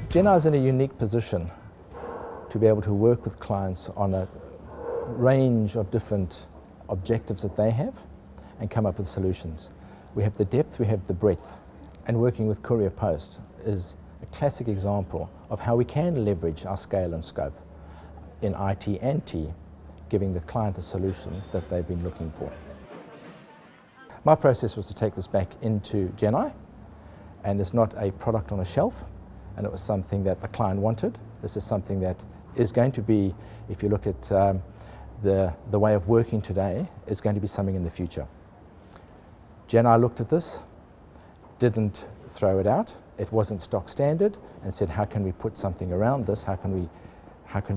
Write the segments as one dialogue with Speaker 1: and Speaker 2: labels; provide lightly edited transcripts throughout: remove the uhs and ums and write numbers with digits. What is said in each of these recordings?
Speaker 1: Genii is in a unique position to be able to work with clients on a range of different objectives that they have and come up with solutions. We have the depth, we have the breadth, and working with CourierPost is a classic example of how we can leverage our scale and scope in IT and T, giving the client a solution that they've been looking for. My process was to take this back into Genii, and it's not a product on a shelf, and it was something that the client wanted. This is something that is going to be, if you look at the way of working today, is going to be something in the future. Genii looked at this, didn't throw it out. It wasn't stock standard, and said, how can we put something around this? How can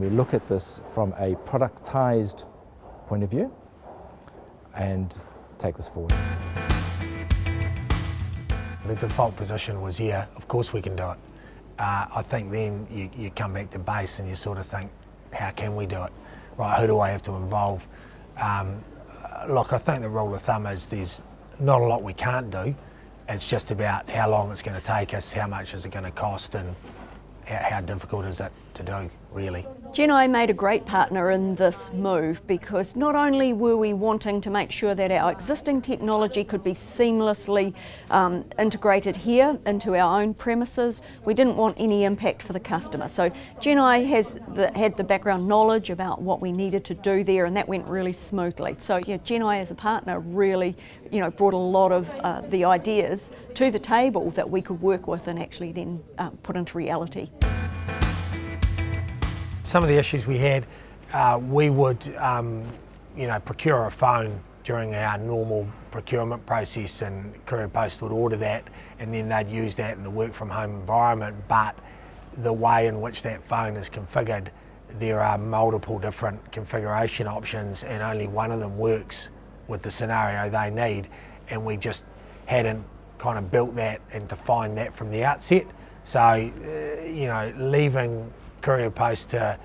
Speaker 1: we look at this from a productized point of view and take this forward?
Speaker 2: The default position was, yeah, of course we can do it. I think then you come back to base and you sort of think, how can we do it? Right, who do I have to involve? Look, I think the rule of thumb is there's not a lot we can't do. It's just about how long it's going to take us, how much is it going to cost, and how difficult is it to do, really.
Speaker 3: Genii made a great partner in this move because not only were we wanting to make sure that our existing technology could be seamlessly integrated here into our own premises, we didn't want any impact for the customer. So Genii had the background knowledge about what we needed to do there, and that went really smoothly. So yeah, Genii as a partner really brought a lot of the ideas to the table that we could work with and actually then put into reality.
Speaker 2: Some of the issues we had, we would procure a phone during our normal procurement process, and CourierPost would order that, and then they'd use that in the work from home environment. But the way in which that phone is configured, there are multiple different configuration options, and only one of them works with the scenario they need, and we just hadn't kind of built that and defined that from the outset. So leaving CourierPost to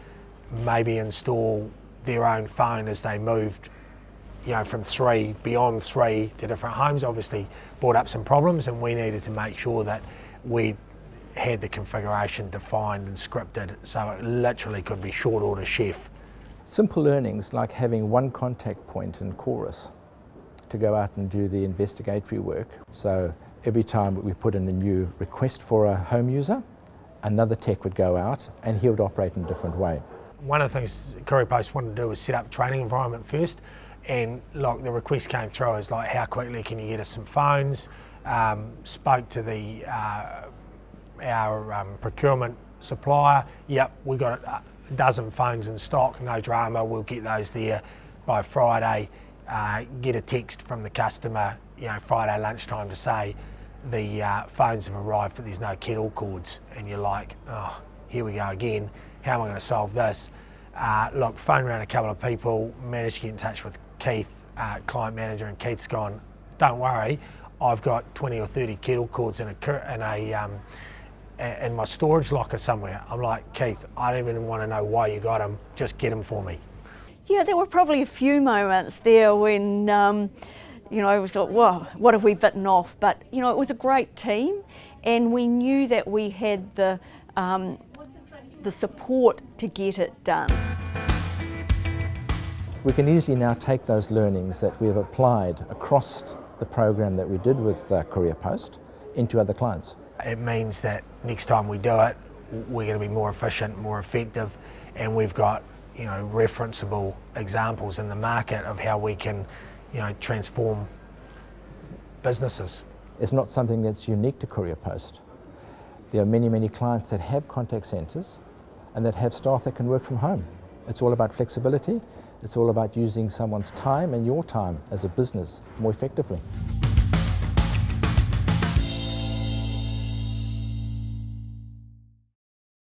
Speaker 2: maybe install their own phone as they moved from beyond three to different homes obviously brought up some problems, and we needed to make sure that we had the configuration defined and scripted so it literally could be short order chef.
Speaker 1: Simple learnings like having one contact point in Chorus to go out and do the investigatory work. So every time we put in a new request for a home user, another tech would go out and he would operate in a different way.
Speaker 2: One of the things CourierPost wanted to do was set up a training environment first, and like the request came through as like, how quickly can you get us some phones? Spoke to our procurement supplier. Yep, we got a dozen phones in stock, no drama, we'll get those there by Friday. Get a text from the customer Friday lunchtime to say the phones have arrived but there's no kettle cords, and you're like, oh, here we go again, how am I going to solve this? Look, phoned around a couple of people, managed to get in touch with Keith, client manager, and Keith's gone, don't worry, I've got 20 or 30 kettle cords in my storage locker somewhere. I'm like, Keith, I don't even want to know why you got them, just get them for me.
Speaker 3: Yeah, there were probably a few moments there when we thought, whoa, what have we bitten off? But it was a great team, and we knew that we had the support to get it done.
Speaker 1: We can easily now take those learnings that we have applied across the program that we did with CourierPost into other clients.
Speaker 2: It means that next time we do it, we're going to be more efficient, more effective, and we've got referenceable examples in the market of how we can transform businesses.
Speaker 1: It's not something that's unique to CourierPost. There are many, many clients that have contact centres and that have staff that can work from home. It's all about flexibility. It's all about using someone's time and your time as a business more effectively.